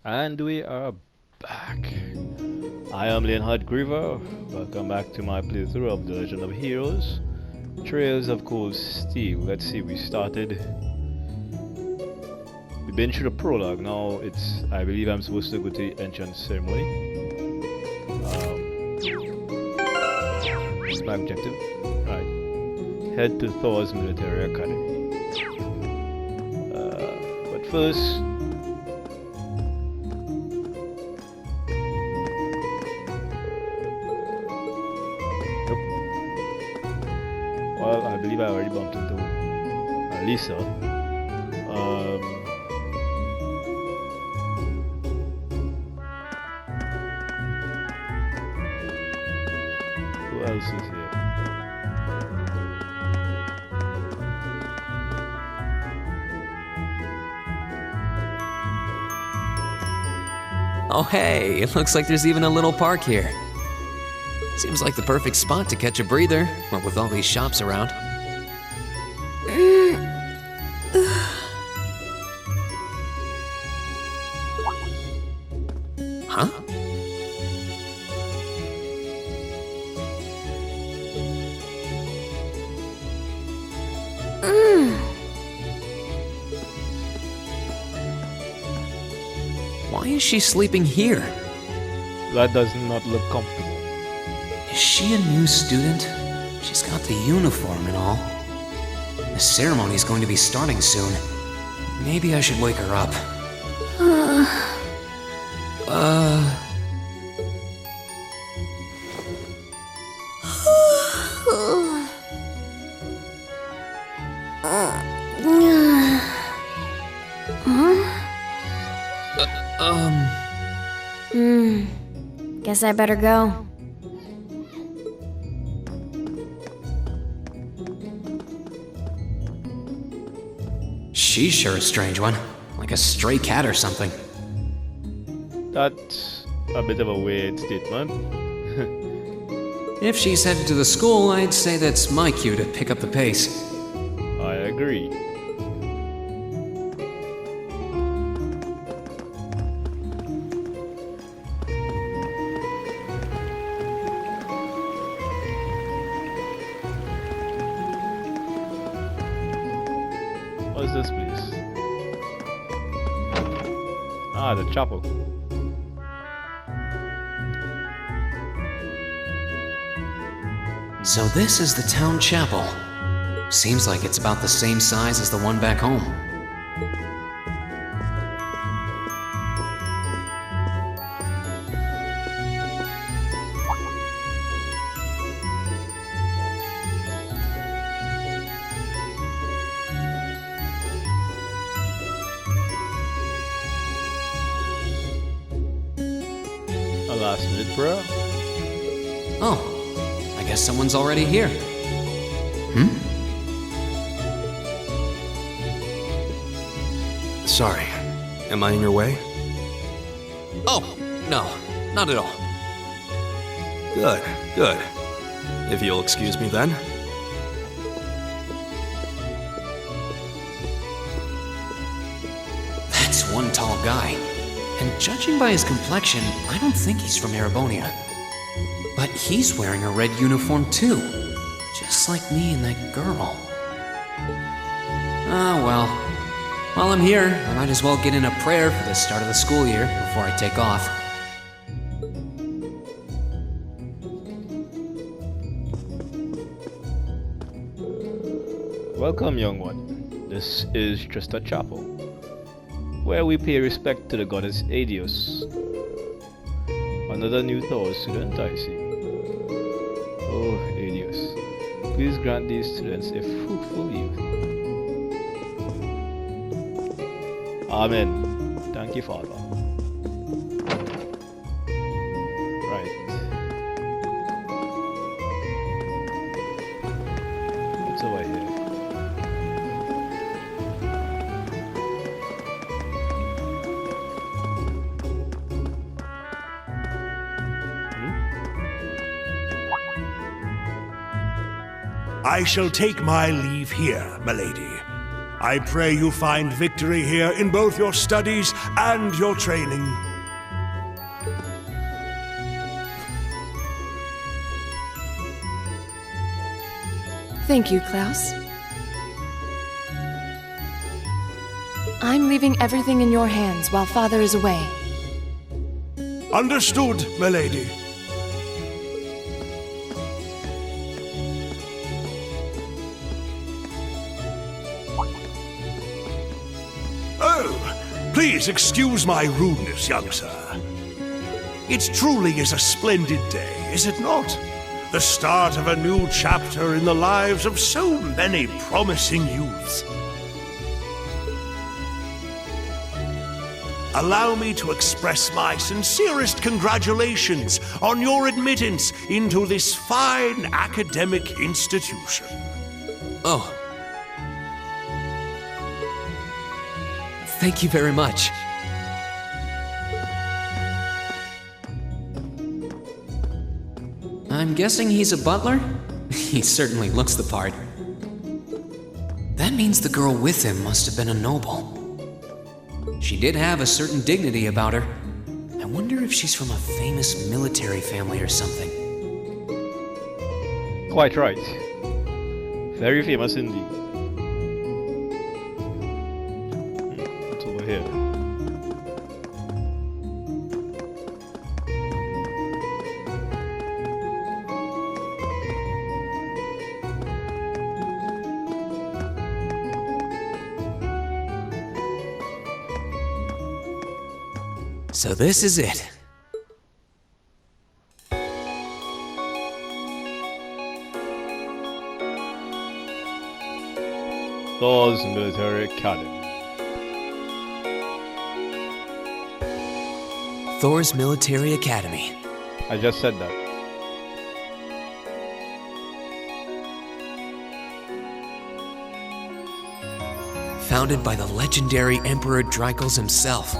And we are back. I am LeonheartGriever. Welcome back to my playthrough of The Legend of Heroes, Trails of Cold Steel. Let's see, we've been through the prologue. Now I believe I'm supposed to go to the entrance ceremony. It's my objective. Right. Head to Thor's Military Academy. But first, well, I believe I already bumped into Lisa. Who else is here? Oh hey, it looks like there's even a little park here. Seems like the perfect spot to catch a breather, what with all these shops around. Huh? Why is she sleeping here? That does not look comfortable. Is she a new student? She's got the uniform and all. The ceremony's going to be starting soon. Maybe I should wake her up. Guess I better go. She's sure a strange one. Like a stray cat or something. That's a bit of a weird statement. If she's headed to the school, I'd say that's my cue to pick up the pace. I agree. What's this place? Ah, the chapel. So this is the town chapel. Seems like it's about the same size as the one back home. A last minute prayer? Oh, I guess someone's already here. Sorry, am I in your way? Oh, no, not at all. Good, good. If you'll excuse me then. That's one tall guy. And judging by his complexion, I don't think he's from Erebonia. But he's wearing a red uniform too. Just like me and that girl. Ah, well. While I'm here, I might as well get in a prayer for the start of the school year before I take off. Welcome, young one. This is just a chapel, where we pay respect to the goddess Adios. Another new Thor student, I see. Oh, Adios. Please grant these students a fruitful youth. Amen. Thank you, Father. Right. What's over here? I shall take my leave here, milady. I pray you find victory here in both your studies and your training. Thank you, Klaus. I'm leaving everything in your hands while Father is away. Understood, milady. Oh, please excuse my rudeness, young sir. It truly is a splendid day, is it not? The start of a new chapter in the lives of so many promising youths. Allow me to express my sincerest congratulations on your admittance into this fine academic institution. Oh. Thank you very much. I'm guessing he's a butler? He certainly looks the part. That means the girl with him must have been a noble. She did have a certain dignity about her. I wonder if she's from a famous military family or something. Quite right. Very famous indeed. What's over here? So this is it. Thor's Military Academy. Thor's Military Academy. I just said that. Founded by the legendary Emperor Dreikels himself.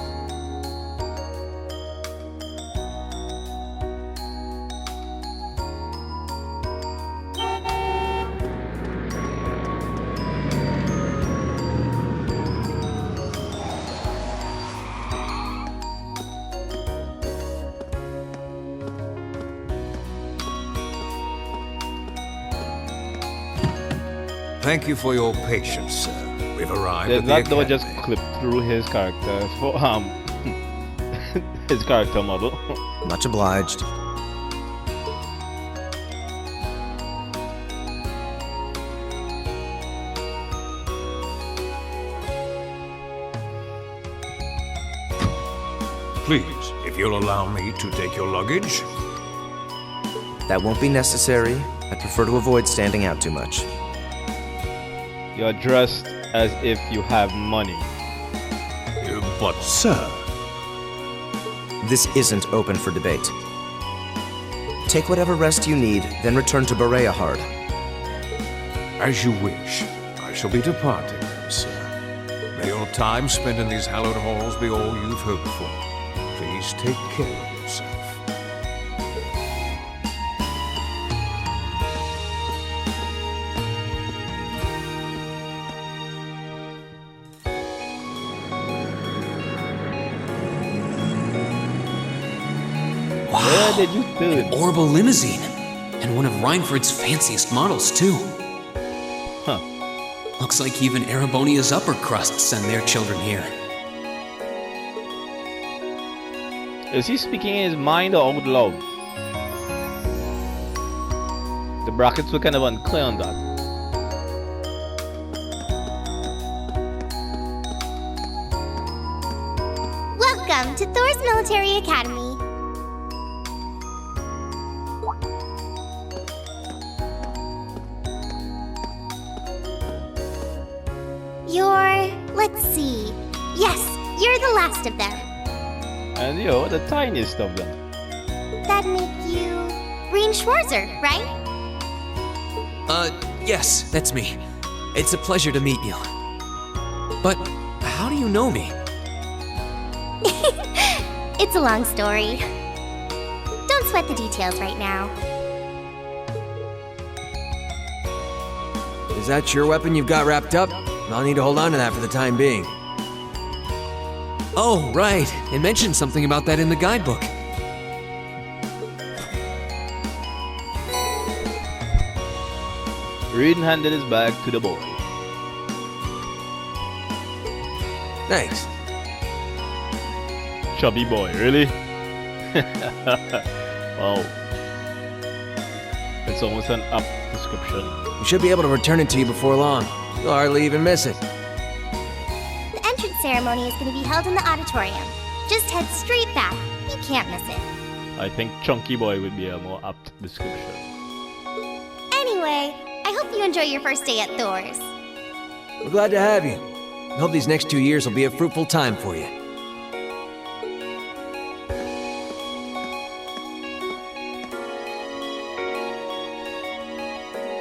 Thank you for your patience, sir. We've arrived Did at the that door academy. just clip through his character for his character model? Much obliged. Please, if you'll allow me to take your luggage. That won't be necessary. I prefer to avoid standing out too much. You're dressed as if you have money. But, sir, This isn't open for debate. Take whatever rest you need, then return to Bereahard. as you wish. I shall be departing, sir. May your time spent in these hallowed halls be all you've hoped for. Please take care of yourself. Where did you do it? Orbital limousine. And one of Reinford's fanciest models, too. Huh. Looks like even Erebonia's upper crust send their children here. Is he speaking in his mind or out loud? The brackets were kind of unclear on that. Welcome to Thor's Military Academy. Let's see. Yes, you're the last of them. And you're the tiniest of them. That'd make you Green Schwarzer, right? Yes, that's me. It's a pleasure to meet you. But how do you know me? It's a long story. Don't sweat the details right now. Is that your weapon you've got wrapped up? I'll need to hold on to that for the time being. Oh, right. It mentioned something about that in the guidebook. Reed handed his bag to the boy. Thanks. Chubby boy, really? Wow. It's almost an up description. We should be able to return it to you before long. You'll hardly even miss it. The entrance ceremony is going to be held in the auditorium. Just head straight back. You can't miss it. I think Chunky Boy would be a more apt description. Anyway, I hope you enjoy your first day at Thor's. We're glad to have you. I hope these next 2 years will be a fruitful time for you.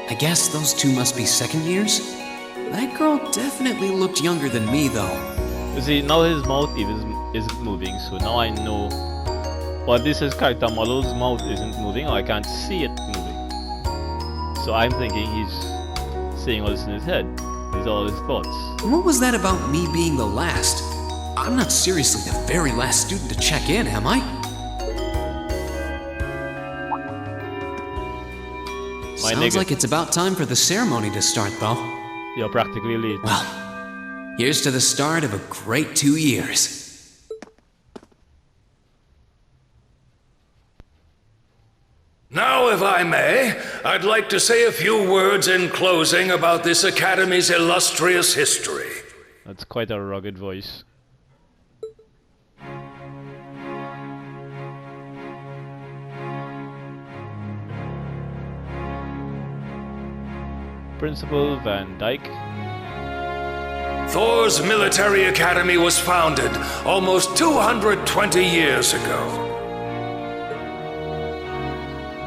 I guess those two must be second years? That girl definitely looked younger than me, though. You see, now his mouth isn't moving, so now I know. Well, this is character model's mouth isn't moving, or I can't see it moving. So I'm thinking he's saying all this in his head. These are all his thoughts. What was that about me being the last? I'm not seriously the very last student to check in, am I? Sounds like it's about time for the ceremony to start, though. You're practically late. Well, here's to the start of a great 2 years. Now, if I may, I'd like to say a few words in closing about this Academy's illustrious history. That's quite a rugged voice. Principal Van Dyke. Thor's Military Academy was founded almost 220 years ago.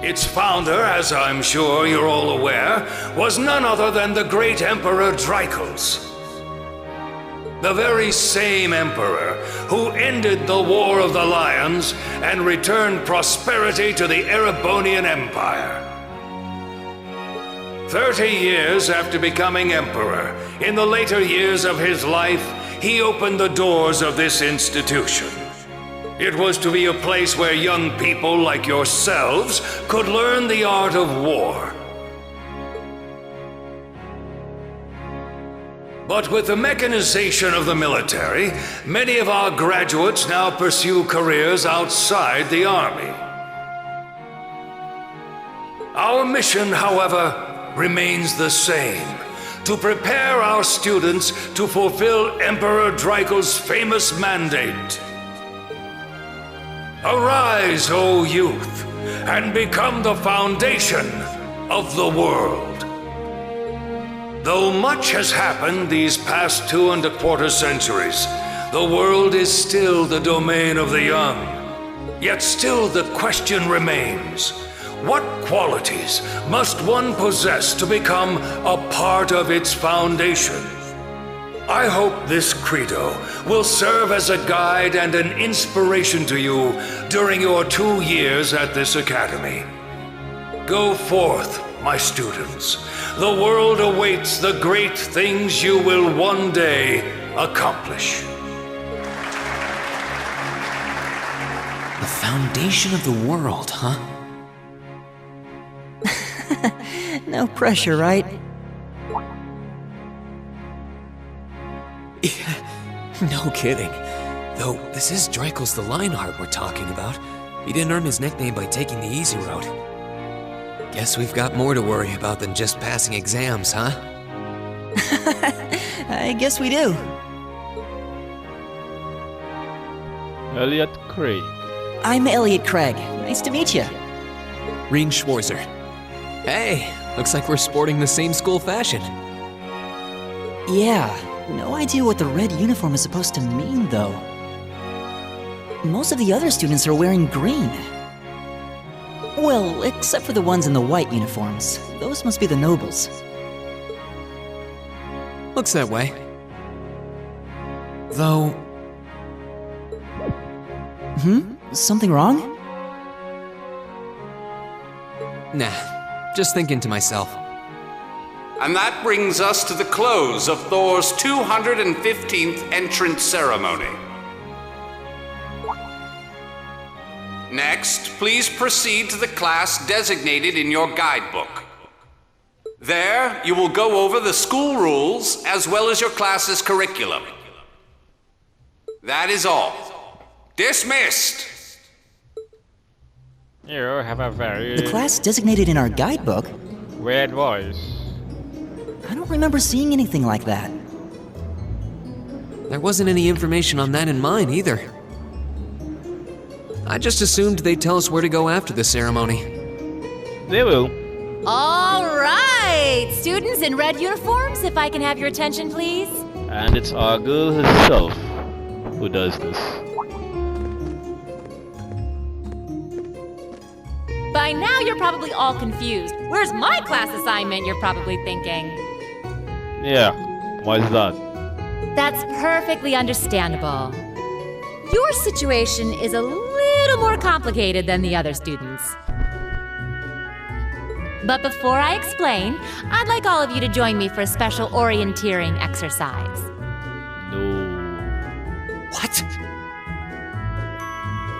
Its founder, as I'm sure you're all aware, was none other than the great Emperor Drycles. The very same emperor who ended the War of the Lions and returned prosperity to the Erebonian Empire. 30 years after becoming emperor, in the later years of his life, he opened the doors of this institution. It was to be a place where young people like yourselves could learn the art of war. But with the mechanization of the military, many of our graduates now pursue careers outside the army. Our mission, however, remains the same: to prepare our students to fulfill Emperor Drycles' famous mandate. Arise, O youth, and become the foundation of the world. Though much has happened these past 2¼ centuries, the world is still the domain of the young. Yet still the question remains: what qualities must one possess to become a part of its foundation? I hope this credo will serve as a guide and an inspiration to you during your 2 years at this academy. Go forth, my students. The world awaits the great things you will one day accomplish. The foundation of the world, huh? No pressure, right? No kidding. Though, this is Drycles the Lionheart we're talking about. He didn't earn his nickname by taking the easy route. Guess we've got more to worry about than just passing exams, huh? I guess we do. Elliot Craig. I'm Elliot Craig. Nice to meet you. Reen Schwarzer. Hey, looks like we're sporting the same school fashion. Yeah, no idea what the red uniform is supposed to mean, though. Most of the other students are wearing green. Well, except for the ones in the white uniforms. Those must be the nobles. Looks that way. Though... Something wrong? Nah, just thinking to myself. And that brings us to the close of Thor's 215th entrance ceremony. Next, please proceed to the class designated in your guidebook. There, you will go over the school rules as well as your class's curriculum. That is all. Dismissed! You have a very... The class designated in our guidebook? weird voice. I don't remember seeing anything like that. There wasn't any information on that in mine either. I just assumed they'd tell us where to go after the ceremony. They will. All right! Students in red uniforms, if I can have your attention, please. And it's our girl herself who does this. By now, you're probably all confused. Where's my class assignment, you're probably thinking. Yeah, why is that? That's perfectly understandable. Your situation is a little more complicated than the other students. But before I explain, I'd like all of you to join me for a special orienteering exercise. What?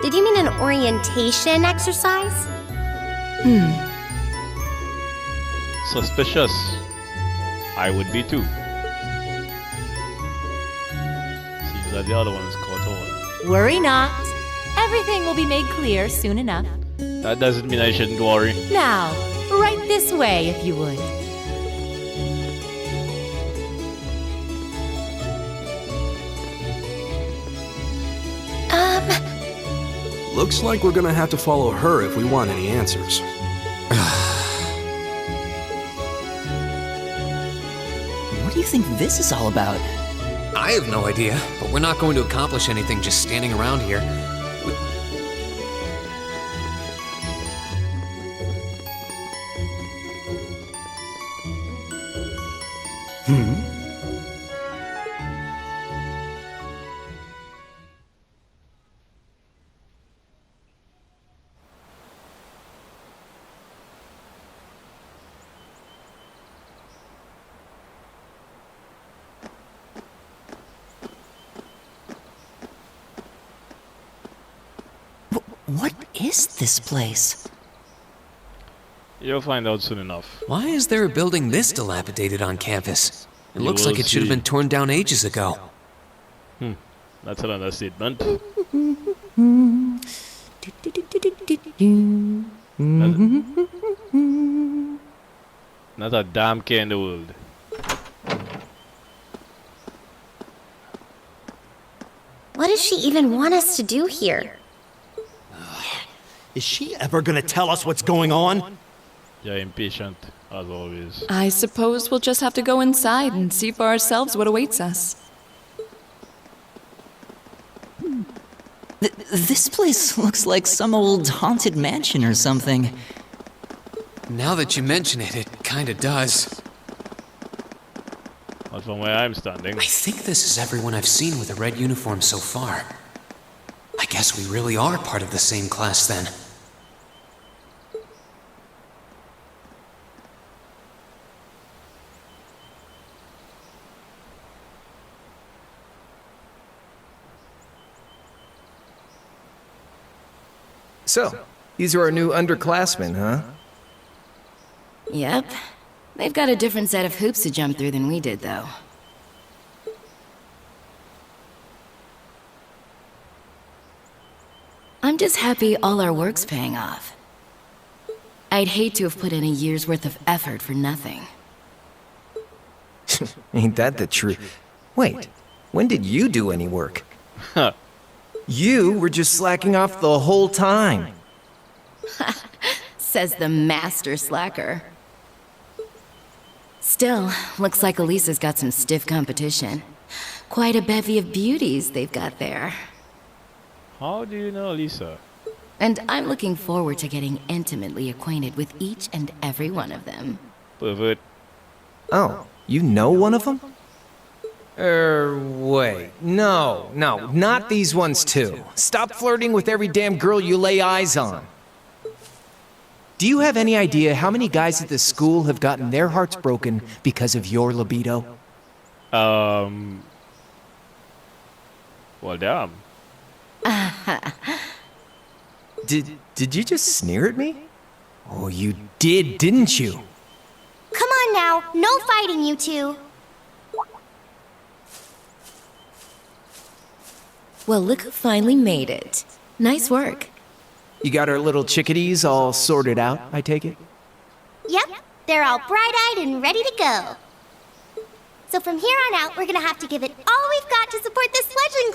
Did you mean an orientation exercise? Suspicious. I would be too. Seems like the other one is caught on. Worry not. Everything will be made clear soon enough. That doesn't mean I shouldn't worry. Now, right this way, if you would. Looks like we're gonna have to follow her if we want any answers. What do you think this is all about? I have no idea, but we're not going to accomplish anything just standing around here. What is this place? You'll find out soon enough. Why is there a building this dilapidated on campus? It You looks will like it should have see. been torn down ages ago. That's an understatement. Not a damn care in the world. What does she even want us to do here? Is she ever gonna tell us what's going on? You're impatient, as always. I suppose we'll just have to go inside and see for ourselves what awaits us. This place looks like some old haunted mansion or something. Now that you mention it, it kinda does. Not from where I'm standing. I think this is everyone I've seen with a red uniform so far. I guess we really are part of the same class then. So, these are our new underclassmen, huh? Yep. They've got a different set of hoops to jump through than we did, though. I'm just happy all our work's paying off. I'd hate to have put in a year's worth of effort for nothing. Ain't that the truth? Wait, when did you do any work? You were just slacking off the whole time. Says the master slacker. Still, looks like Elisa's got some stiff competition. Quite a bevy of beauties they've got there. How do you know Lisa? And I'm looking forward to getting intimately acquainted with each and every one of them. Pervert. Oh, you know one of them? Wait. No, not these ones too. Stop flirting with every damn girl you lay eyes on. Do you have any idea how many guys at this school have gotten their hearts broken because of your libido? Well, damn. Did you just sneer at me? Oh, you did, didn't you? Come on now, no fighting, you two. Well, look who finally made it. Nice work. You got our little chickadees all sorted out, I take it? Yep, they're all bright-eyed and ready to go. So from here on out, we're gonna have to give it all we've got to support this fledgling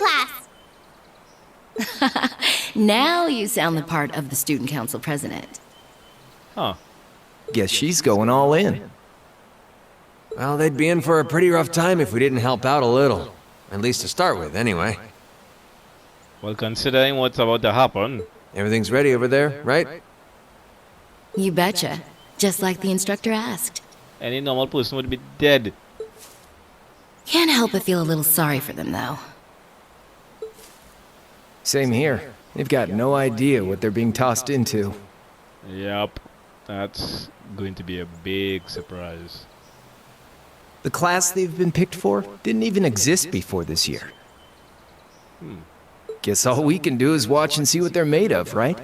class. Now you sound the part of the student council president. Huh. Guess she's going all in. Well, they'd be in for a pretty rough time if we didn't help out a little. At least to start with, anyway. Well, considering what's about to happen... Everything's ready over there, right? You betcha. Just like the instructor asked. Any normal person would be dead. Can't help but feel a little sorry for them, though. Same here. They've got no idea what they're being tossed into. Yep. That's going to be a big surprise. The class they've been picked for didn't even exist before this year. Guess all we can do is watch and see what they're made of, right?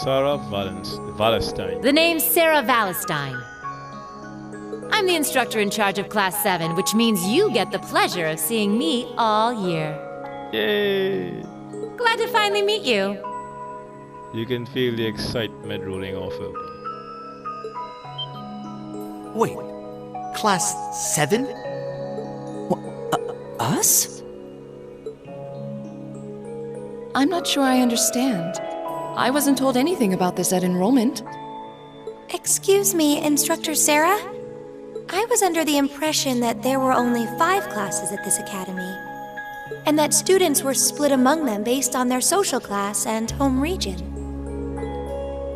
Sarah Valestine. The name's Sarah Valestine. I'm the instructor in charge of Class 7, which means you get the pleasure of seeing me all year. Yay! Glad to finally meet you. You can feel the excitement rolling off of me. Wait, Class 7? Us? I'm not sure I understand. I wasn't told anything about this at enrollment. Excuse me, Instructor Sarah? I was under the impression that there were only 5 classes at this academy, and that students were split among them based on their social class and home region.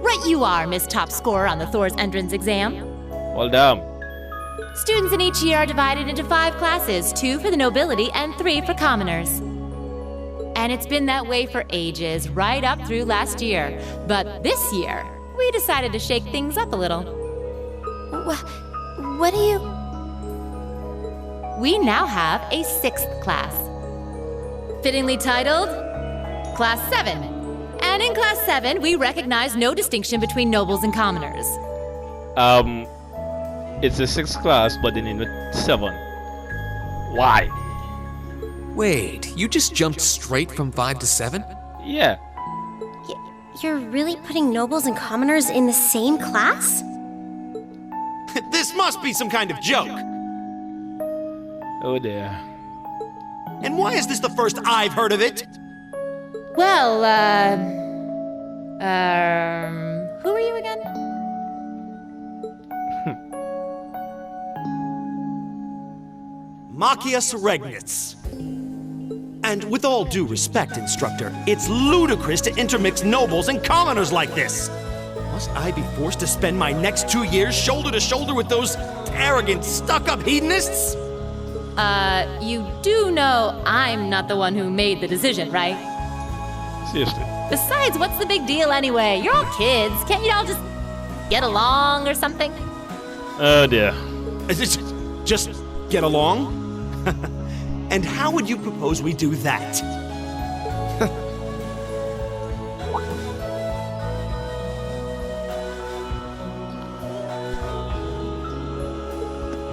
Right you are, Miss Top Scorer on the Thor's entrance exam. Well, damn. Students in each year are divided into 5 classes, 2 for the nobility and 3 for commoners. And it's been that way for ages, right up through last year. But this year, we decided to shake things up a little. What do you... We now have a 6th class. Fittingly titled, Class 7. And in Class 7, we recognize no distinction between nobles and commoners. It's a 6th class, but they named it 7. Why? Wait, you just jumped straight from 5 to 7? Yeah. You're really putting nobles and commoners in the same class? This must be some kind of joke. Oh dear. And why is this the first I've heard of it? Well, who are you again? Machias Regnitz. And with all due respect, Instructor, it's ludicrous to intermix nobles and commoners like this. Must I be forced to spend my next 2 years shoulder to shoulder with those arrogant, stuck-up hedonists? You do know I'm not the one who made the decision, right? Seriously. Besides, what's the big deal anyway? You're all kids. Can't you all just get along or something? Oh dear. Just get along? And how would you propose we do that?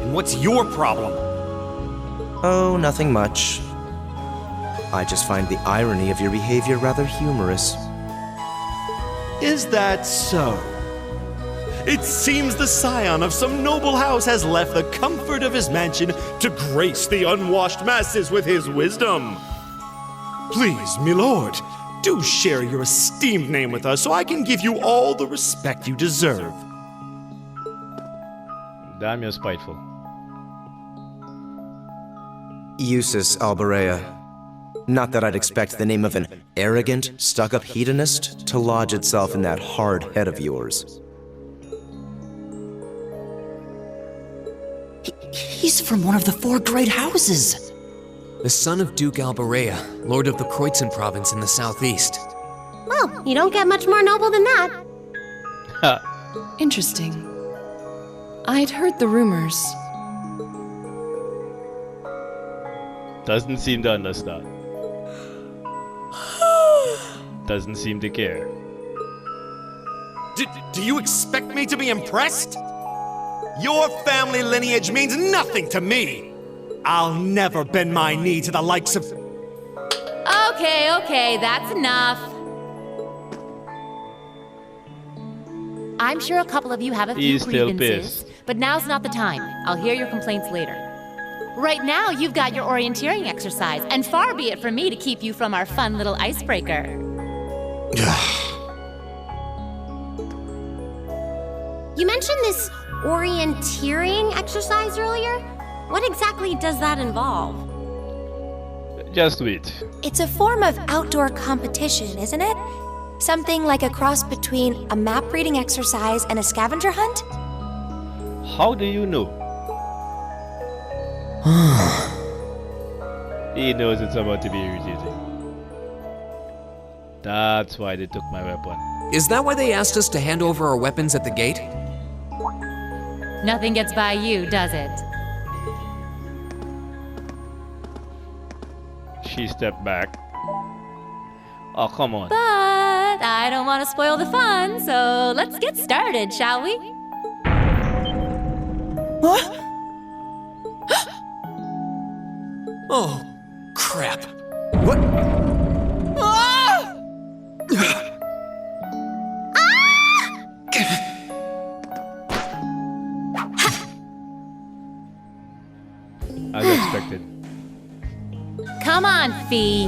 And what's your problem? Oh, nothing much. I just find the irony of your behavior rather humorous. Is that so? It seems the scion of some noble house has left the comfort of his mansion to grace the unwashed masses with his wisdom. Please, milord, do share your esteemed name with us so I can give you all the respect you deserve. Damn, you're spiteful. Eustace Alberea. Not that I'd expect the name of an arrogant, stuck-up hedonist to lodge itself in that hard head of yours. He's from one of the 4 great houses. The son of Duke Alberea, lord of the Kreutzen province in the southeast. Well, you don't get much more noble than that. Interesting. I'd heard the rumors. Doesn't seem to understand. Doesn't seem to care. Do you expect me to be impressed? Your family lineage means nothing to me. I'll never bend my knee to the likes of... Okay, that's enough. I'm sure a couple of you have a few He's still grievances, pissed. but now's not the time. I'll hear your complaints later. Right now, you've got your orienteering exercise, and far be it from me to keep you from our fun little icebreaker. You mentioned this orienteering exercise earlier? What exactly does that involve? Just wait. It's a form of outdoor competition, isn't it? Something like a cross between a map-reading exercise and a scavenger hunt? How do you know? He knows it's about to be irritating. That's why they took my weapon. Is that why they asked us to hand over our weapons at the gate? Nothing gets by you, does it? She stepped back. Oh, come on. But I don't want to spoil the fun, so let's get started, shall we? What? Oh, crap. What? Ah! As expected. Come on, Fee.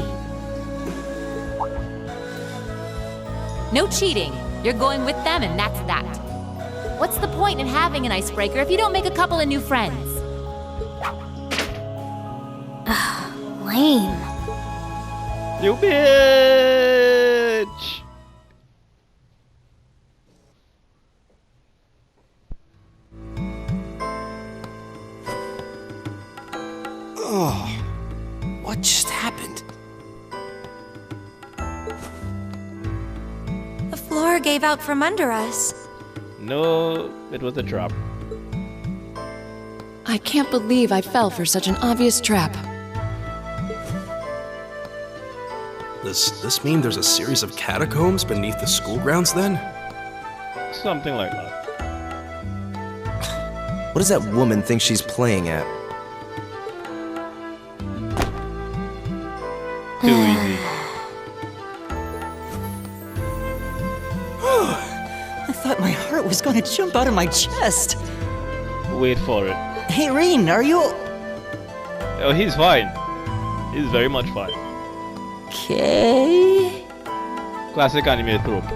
No cheating. You're going with them, and that's that. What's the point in having an icebreaker if you don't make a couple of new friends? Lame. You bitch! Oh, what just happened? The floor gave out from under us. No, it was a trap. I can't believe I fell for such an obvious trap. Does this mean there's a series of catacombs beneath the school grounds then? Something like that. What does that woman think she's playing at? Too easy. I thought my heart was gonna jump out of my chest. Wait for it. Hey, Reen, are you... Oh, he's fine. He's very much fine. Okay? Classic anime trope.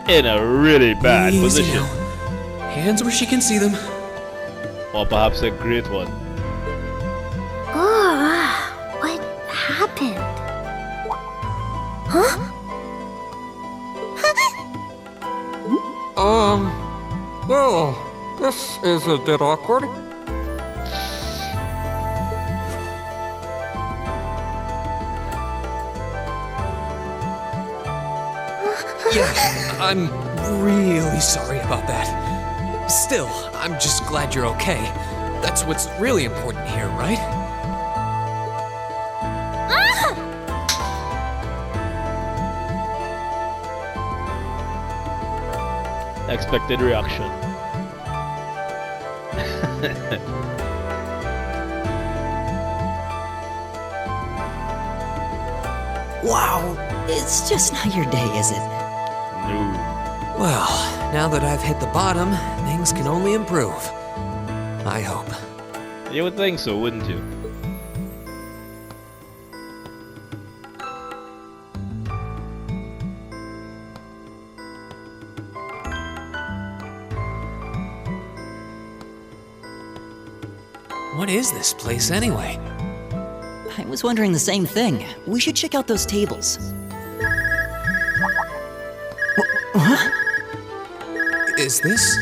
In a really bad Easy position. now. Hands where she can see them. Or perhaps a great one. Oh, what happened? Huh? Well, this is a bit awkward. Yeah, I'm really sorry about that. Still, I'm just glad you're okay. That's what's really important here, right? Expected reaction. Wow, it's just not your day, is it? No. Well, now that I've hit the bottom, things can only improve. I hope. You would think so, wouldn't you? What is this place anyway? I was wondering the same thing. We should check out those tables. Huh? Is this?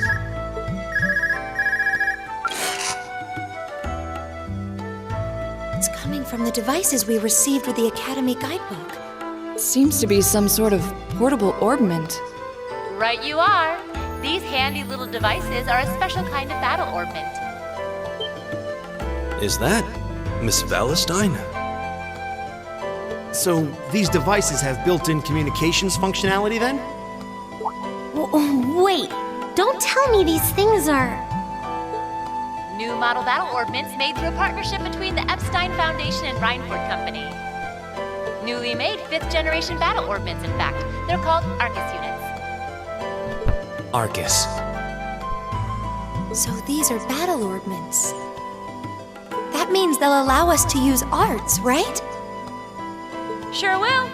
It's coming from the devices we received with the Academy guidebook. Seems to be some sort of portable orbment. Right you are. These handy little devices are a special kind of battle orbment. Is that Miss Valestine? So, these devices have built-in communications functionality then? Wait, don't tell me these things are... New model battle orbments made through a partnership between the Epstein Foundation and Reinford Company. Newly made 5th generation battle orbments, in fact. They're called Arcus units. Arcus. So these are battle orbments. That means they'll allow us to use arts, right? Sure will.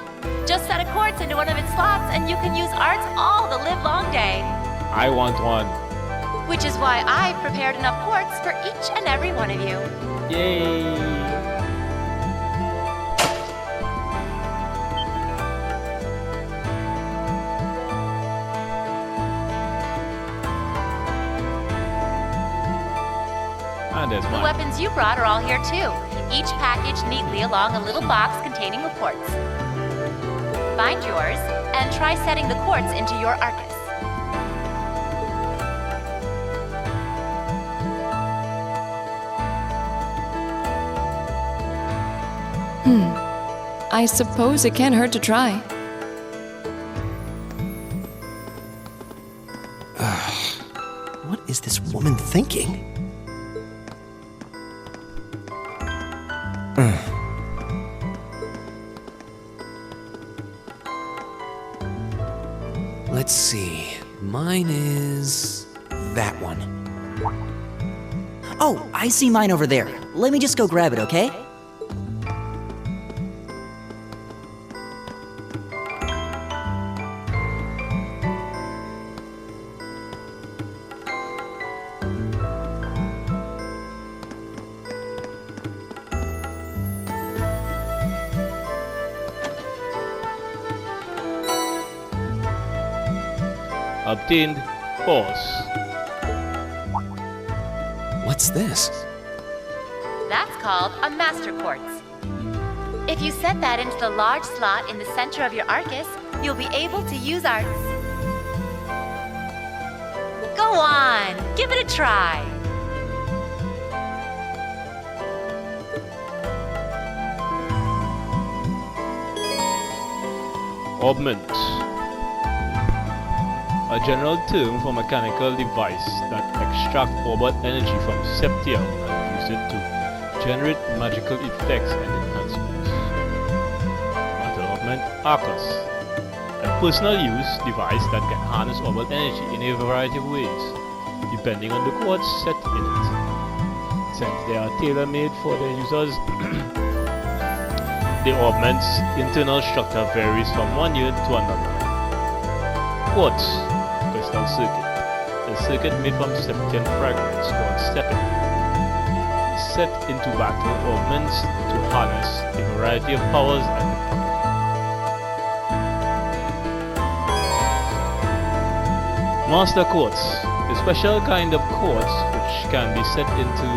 Just set a quartz into one of its slots and you can use arts all the livelong day. I want one. Which is why I've prepared enough quartz for each and every one of you. Yay! And there's The mine. weapons you brought are all here too, each packaged neatly along a little box containing a quartz. Find yours and try setting the quartz into your Arcus. I suppose it can't hurt to try. What is this woman thinking? Let's see. Mine is that one. Oh, I see mine over there. Let me just go grab it, okay? Obtained force. What's this? That's called a master quartz. If you set that into the large slot in the center of your Arcus, you'll be able to use arts. Go on, give it a try. Orbment. A general term for mechanical device that extract orbit energy from septium and use it to generate magical effects and enhancements. Battle Orbment Arcus. A personal use device that can harness orbit energy in a variety of ways, depending on the quartz set in it. Since they are tailor-made for their users, the orbment's internal structure varies from one unit to another. Quartz crystal circuit. A circuit made from septium fragments called septum. Set into battle orbments to harness a variety of powers at the pocket. Master quartz. A special kind of quartz which can be set into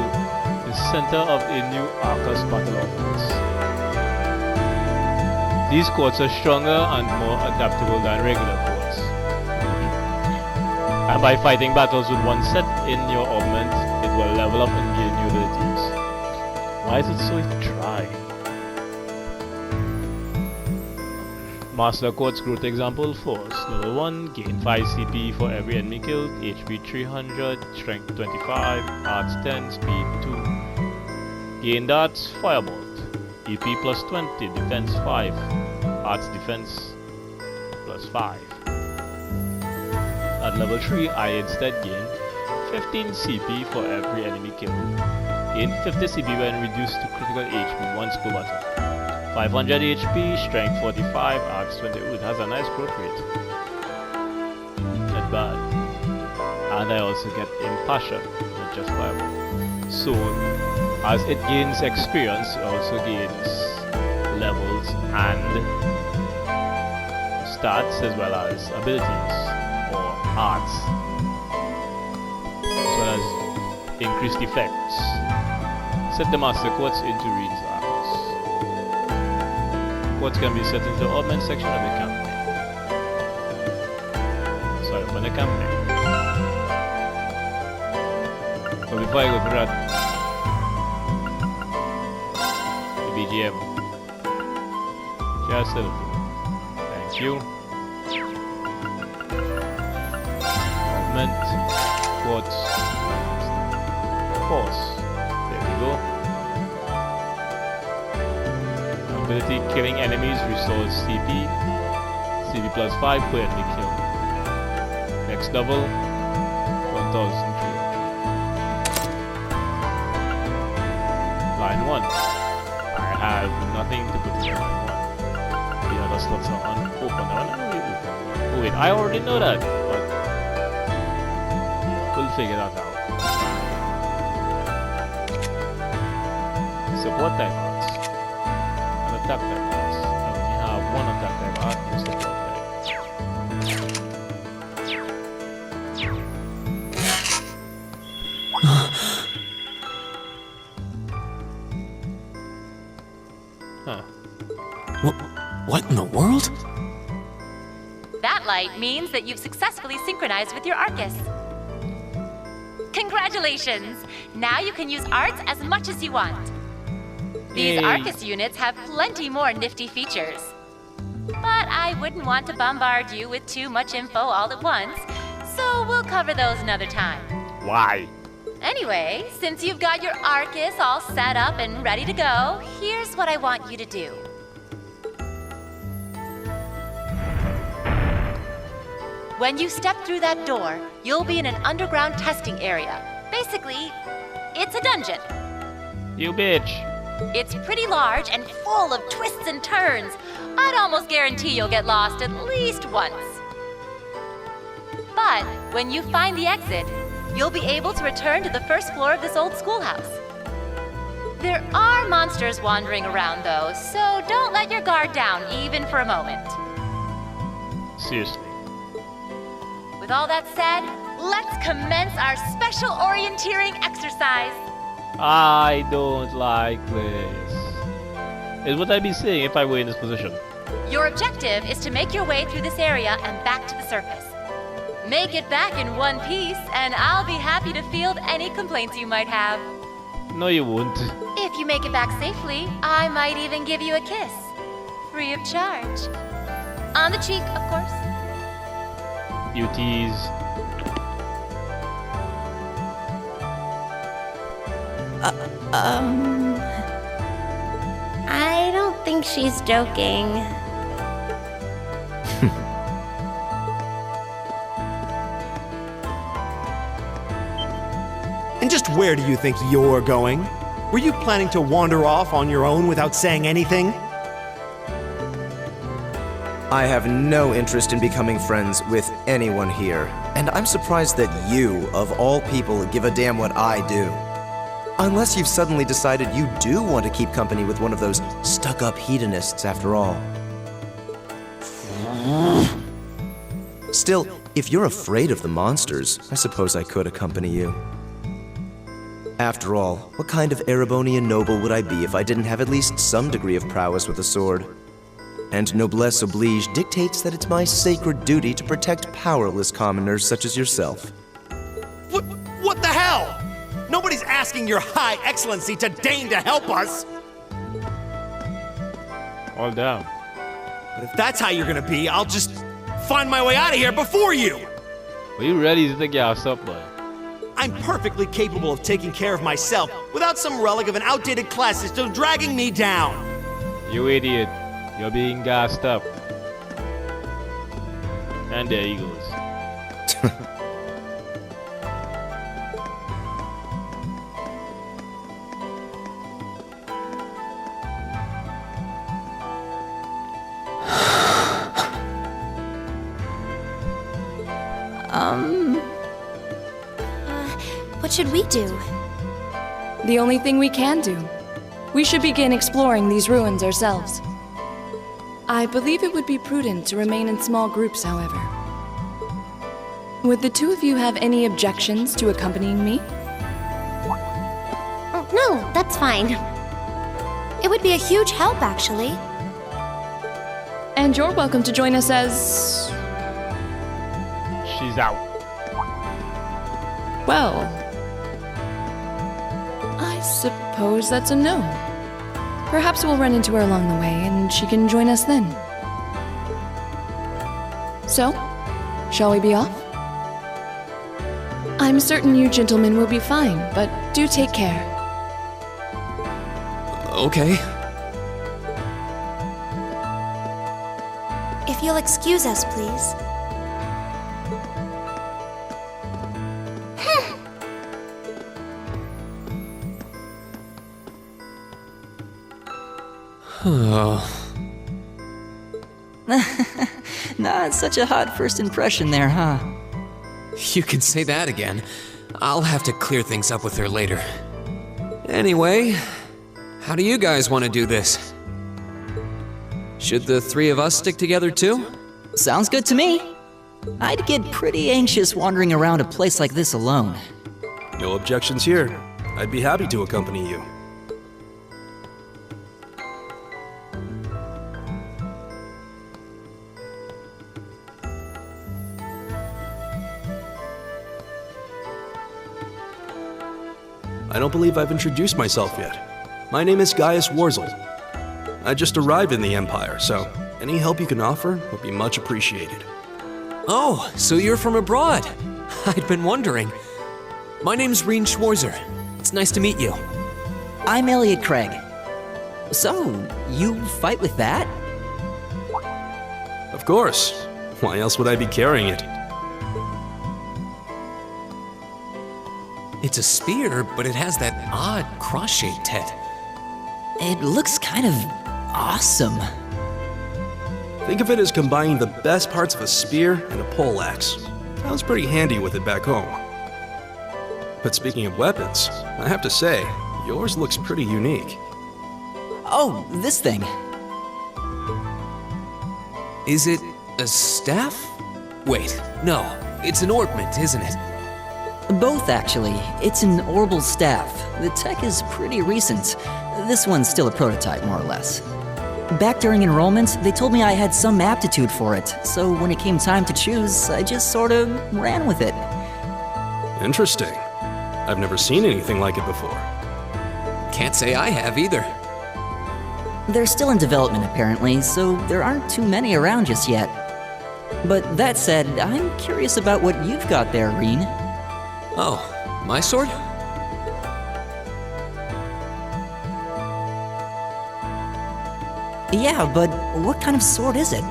the center of a new Arcus battle orbment. These quartz are stronger and more adaptable than regular quartz. And by fighting battles with one set in your augment, it will level up and gain new abilities. Why is it so easy to try? Master Quartz Growth Example Force. Level 1, gain 5 CP for every enemy killed, HP 300, Strength 25, Arts 10, Speed 2. Gain Darts, Firebolt, EP plus 20, Defense 5, Arts Defense plus 5. At level 3, I instead gain 15 CP for every enemy killed. Gain 50 CP when reduced to critical HP once per battle. 500 HP, Strength 45, Arts 20. Ooh, it has a nice growth rate. Not bad. And I also get Impassion, not just Fireball. Soon, As it gains experience, it also gains levels and stats as well as abilities or arts, as well as increased effects. Set the master quotes into Reen's arts. Quotes can be set into the augment section of the campaign. Sorry, from the campaign. But before I go through that, the BGM. Just a little. Thank you. Augment. Quotes. Force. There we go. Ability killing enemies restores CP. CP plus 5 per enemy kill. Next double 1300. Line 1. I have nothing to put in line 1. The other slots are unopened. Oh wait, I already know that, but we'll figure that out. Support type arts and attack type arts. I only have one attack type art and support type. What in the world? That light means that you've successfully synchronized with your Arcus. Congratulations! Now you can use arts as much as you want. These Yay. Arcus units have plenty more nifty features. But I wouldn't want to bombard you with too much info all at once, so we'll cover those another time. Why? Anyway, since you've got your Arcus all set up and ready to go, here's what I want you to do. When you step through that door, you'll be in an underground testing area. Basically, it's a dungeon. You bitch. It's pretty large and full of twists and turns. I'd almost guarantee you'll get lost at least once. But when you find the exit, you'll be able to return to the first floor of this old schoolhouse. There are monsters wandering around though, so don't let your guard down even for a moment. Seriously. With all that said, let's commence our special orienteering exercise. I don't like this. Is what I'd be saying if I were in this position. Your objective is to make your way through this area and back to the surface. Make it back in one piece, and I'll be happy to field any complaints you might have. No, you won't. If you make it back safely, I might even give you a kiss. Free of charge. On the cheek, of course. You tease. I don't think she's joking. And just where do you think you're going? Were you planning to wander off on your own without saying anything? I have no interest in becoming friends with anyone here, and I'm surprised that you, of all people, give a damn what I do. Unless you've suddenly decided you do want to keep company with one of those stuck-up hedonists after all. Still, if you're afraid of the monsters, I suppose I could accompany you. After all, what kind of Erebonian noble would I be if I didn't have at least some degree of prowess with a sword? And noblesse oblige dictates that it's my sacred duty to protect powerless commoners such as yourself. What the hell? Nobody's asking your high excellency to deign to help us! All down. But if that's how you're gonna be, I'll just find my way out of here before you! Are you ready to take your up, boy? I'm perfectly capable of taking care of myself without some relic of an outdated class system dragging me down! You idiot. You're being gassed up. And there he goes. What should we do? The only thing we can do. We should begin exploring these ruins ourselves. I believe it would be prudent to remain in small groups, however. Would the two of you have any objections to accompanying me? Oh, no, that's fine. It would be a huge help, actually. And you're welcome to join us as... She's out. Well... I suppose that's a no. Perhaps we'll run into her along the way, and she can join us then. So, shall we be off? I'm certain you gentlemen will be fine, but do take care. Okay. If you'll excuse us, please. Not such a hot first impression there, huh? You can say that again. I'll have to clear things up with her later. Anyway, how do you guys want to do this? Should the three of us stick together too? Sounds good to me. I'd get pretty anxious wandering around a place like this alone. No objections here. I'd be happy to accompany you. I don't believe I've introduced myself yet. My name is Gaius Warzel. I just arrived in the Empire, so any help you can offer would be much appreciated. Oh, so you're from abroad. I'd been wondering. My name's Reen Schwarzer. It's nice to meet you. I'm Elliot Craig. So, you fight with that? Of course. Why else would I be carrying it? It's a spear, but it has that odd cross-shaped head. It looks kind of awesome. Think of it as combining the best parts of a spear and a poleaxe. I was pretty handy with it back home. But speaking of weapons, I have to say, yours looks pretty unique. Oh, this thing. Is it a staff? Wait, no, it's an ornament, isn't it? Both, actually. It's an orbal staff. The tech is pretty recent. This one's still a prototype, more or less. Back during enrollment, they told me I had some aptitude for it, so when it came time to choose, I just sort of ran with it. Interesting. I've never seen anything like it before. Can't say I have either. They're still in development, apparently, so there aren't too many around just yet. But that said, I'm curious about what you've got there, Reen. Oh, my sword? Yeah, but what kind of sword is it?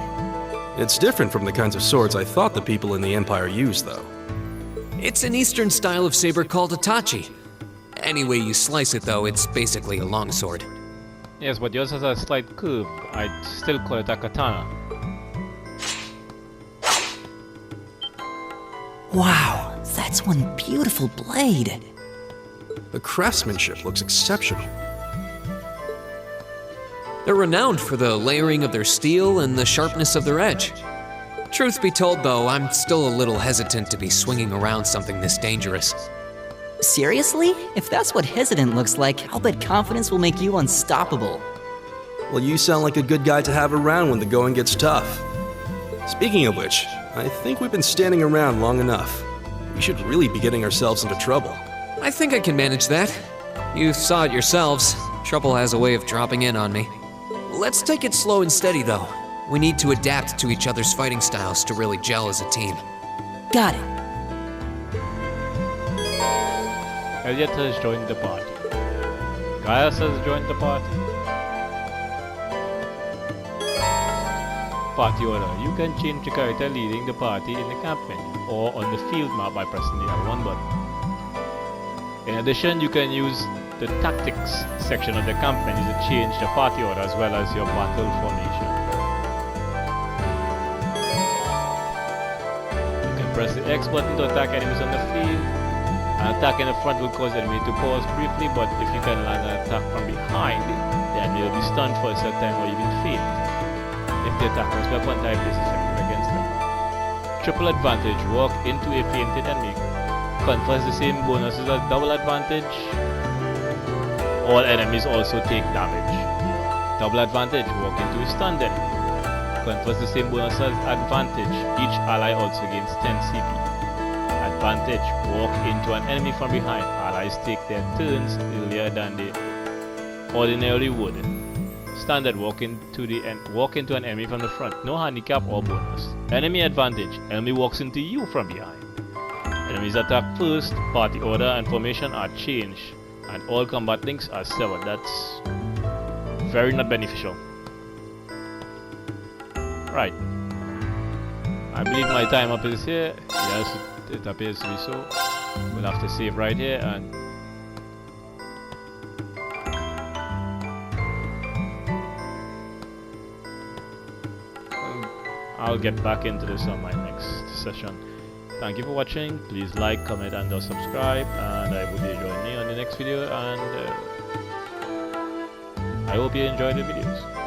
It's different from the kinds of swords I thought the people in the Empire used, though. It's an Eastern style of saber called a tachi. Any way you slice it, though, it's basically a longsword. Yes, but yours has a slight curve. I'd still call it a katana. Wow, that's one beautiful blade. The craftsmanship looks exceptional. They're renowned for the layering of their steel and the sharpness of their edge. Truth be told, though, I'm still a little hesitant to be swinging around something this dangerous. Seriously? If that's what hesitant looks like, I'll bet confidence will make you unstoppable. Well, you sound like a good guy to have around when the going gets tough. Speaking of which, I think we've been standing around long enough. We should really be getting ourselves into trouble. I think I can manage that. You saw it yourselves. Trouble has a way of dropping in on me. Let's take it slow and steady, though. We need to adapt to each other's fighting styles to really gel as a team. Got it. Elliot has joined the party. Gaius has joined the party. Party order. You can change the character leading the party in the camp menu or on the field map by pressing the L1 button. In addition, you can use the tactics section of the camp menu to change the party order as well as your battle formation. You can press the X button to attack enemies on the field, An attack in the front will cause the enemy to pause briefly, but if you can land an attack from behind, the enemy will be stunned for a certain time or even faint. If the attacker's weapon type is effective against them. Triple advantage, walk into a fainted enemy. Confers the same bonuses as double advantage. All enemies also take damage. Double advantage, walk into a stunned enemy. Confers the same bonus as advantage. Each ally also gains 10 CP. Advantage, walk into an enemy from behind. Allies take their turns earlier than they ordinarily would. Standard, walk into an enemy from the front. No handicap or bonus. Enemy advantage, enemy walks into you from behind. Enemies attack first, party order and formation are changed, and all combat links are severed. That's very not beneficial. Right. I believe my time up is here. Yes, it appears to be so. We'll have to save right here and I'll get back into this on my next session. Thank you for watching. Please like, comment and subscribe, and I will be joining me on the next video, and I hope you enjoy the videos.